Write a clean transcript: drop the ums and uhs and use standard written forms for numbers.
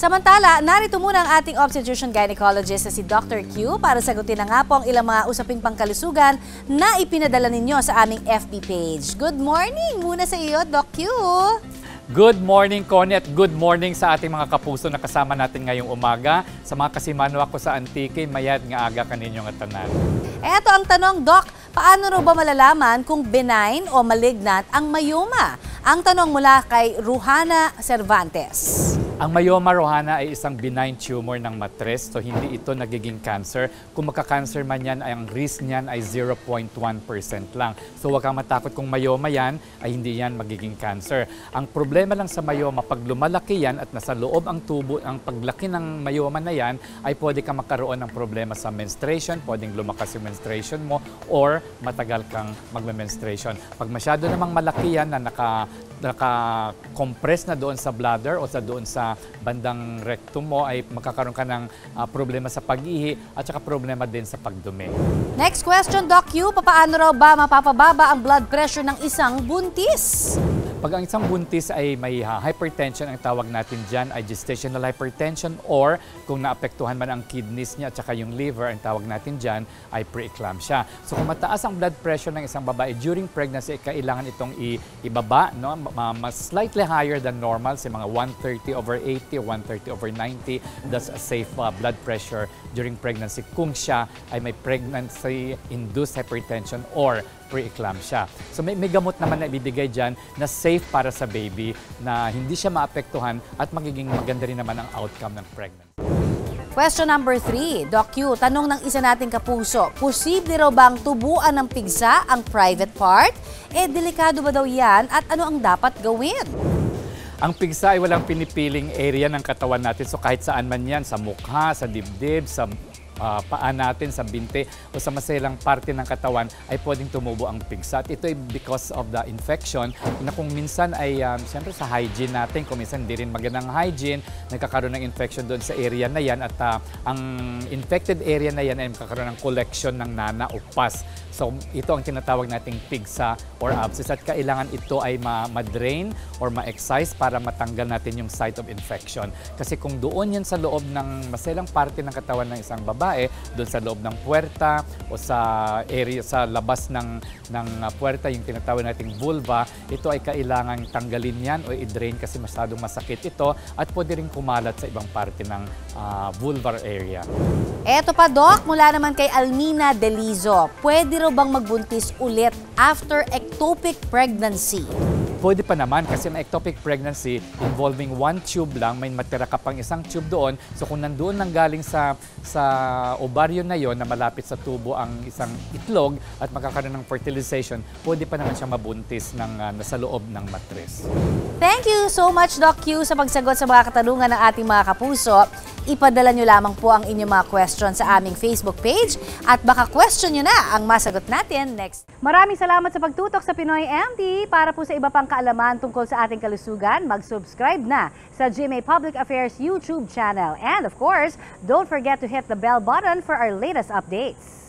Samantala, narito muna ang ating obstetrician gynecologist na si Dr. Q para sagutin na nga po ang ilang mga usaping pangkalusugan na ipinadala ninyo sa aming FB page. Good morning muna sa iyo, Doc Q! Good morning, Connie, at good morning sa ating mga kapuso na kasama natin ngayong umaga. Sa mga kasimanwa ko sa Antique, mayad nga aga kaninyong atanan. Eto ang tanong, Doc, paano ro ba malalaman kung benign o malignant ang myoma? Ang tanong mula kay Ruhana Cervantes. Ang myoma, Rohana, ay isang benign tumor ng matres, so hindi ito nagiging cancer. Kung magka-cancer man yan, ang risk niyan ay 0.1% lang. So huwag kang matakot kung myoma yan, ay hindi yan magiging cancer. Ang problema lang sa myoma, pag lumalaki yan at nasa loob ang tubo, ang paglaki ng myoma na yan, ay pwede kang magkaroon ng problema sa menstruation, pwedeng lumakas yung menstruation mo, or matagal kang magme-menstruation. Pag masyado namang malaki yan na naka-compress na doon sa bladder o doon sa bandang rectum mo, ay magkakaroon ka ng problema sa pag-ihi at saka problema din sa pagdumi. Next question, Doc Q, paano raw ba mapapababa ang blood pressure ng isang buntis? Pag ang isang buntis ay may hypertension, ang tawag natin dyan ay gestational hypertension, or kung naapektuhan man ang kidneys niya at saka yung liver, ang tawag natin dyan ay preeclampsia. So kung mataas ang blood pressure ng isang babae during pregnancy, kailangan itong ibaba, no? Mas slightly higher than normal, sa mga 130/80 o 130/90. That's a safe blood pressure during pregnancy kung siya ay may pregnancy-induced hypertension or preeclampsia. So may gamot naman na ibibigay dyan na safe para sa baby, na hindi siya maapektuhan at magiging maganda rin naman ang outcome ng pregnancy. Question number 3, Doc Q, tanong ng isa nating kapuso, posible raw bang tubuan ng pigsa ang private part? Delikado ba daw yan at ano ang dapat gawin? Ang pigsa ay walang pinipiling area ng katawan natin. So kahit saan man yan, sa mukha, sa dibdib, sa paa natin, sa binte o sa maselang parte ng katawan, ay pwedeng tumubo ang pigsa. At ito ay because of the infection na kung minsan ay siyempre sa hygiene natin, kung minsan hindi rin magandang hygiene, nagkakaroon ng infection doon sa area na yan, at ang infected area na yan ay magkakaroon ng collection ng nana o pus. So ito ang tinatawag nating pigsa or abscess, at kailangan ito ay ma-drain or ma-excise para matanggal natin yung site of infection. Kasi kung doon yan sa loob ng maselang parte ng katawan ng isang babae, doon sa loob ng puwerta o sa area sa labas ng puwerta, yung tinatawag nating vulva, ito ay kailangan tanggalin yan o i-drain kasi masyadong masakit ito at pwede rin kumalat sa ibang parte ng vulvar area. Eto pa, Doc, mula naman kay Almina Delizo, pwede raw bang magbuntis ulit after ectopic pregnancy? Pwede pa naman kasi ang ectopic pregnancy involving one tube lang, may matira ka pang isang tube doon. So kung nandoon nang galing sa ovaryo na yon na malapit sa tubo ang isang itlog at magkakaroon ng fertilization, pwede pa naman siya mabuntis nasa loob ng matres. Thank you so much, Doc Q, sa pagsagot sa mga katanungan ng ating mga kapuso. Ipadala nyo lamang po ang inyong mga questions sa aming Facebook page at baka question nyo na ang masagot natin next. Maraming salamat sa pagtutok sa Pinoy MD. Para po sa iba pang kaalaman tungkol sa ating kalusugan, mag-subscribe na sa GMA Public Affairs YouTube channel. And of course, don't forget to hit the bell button for our latest updates.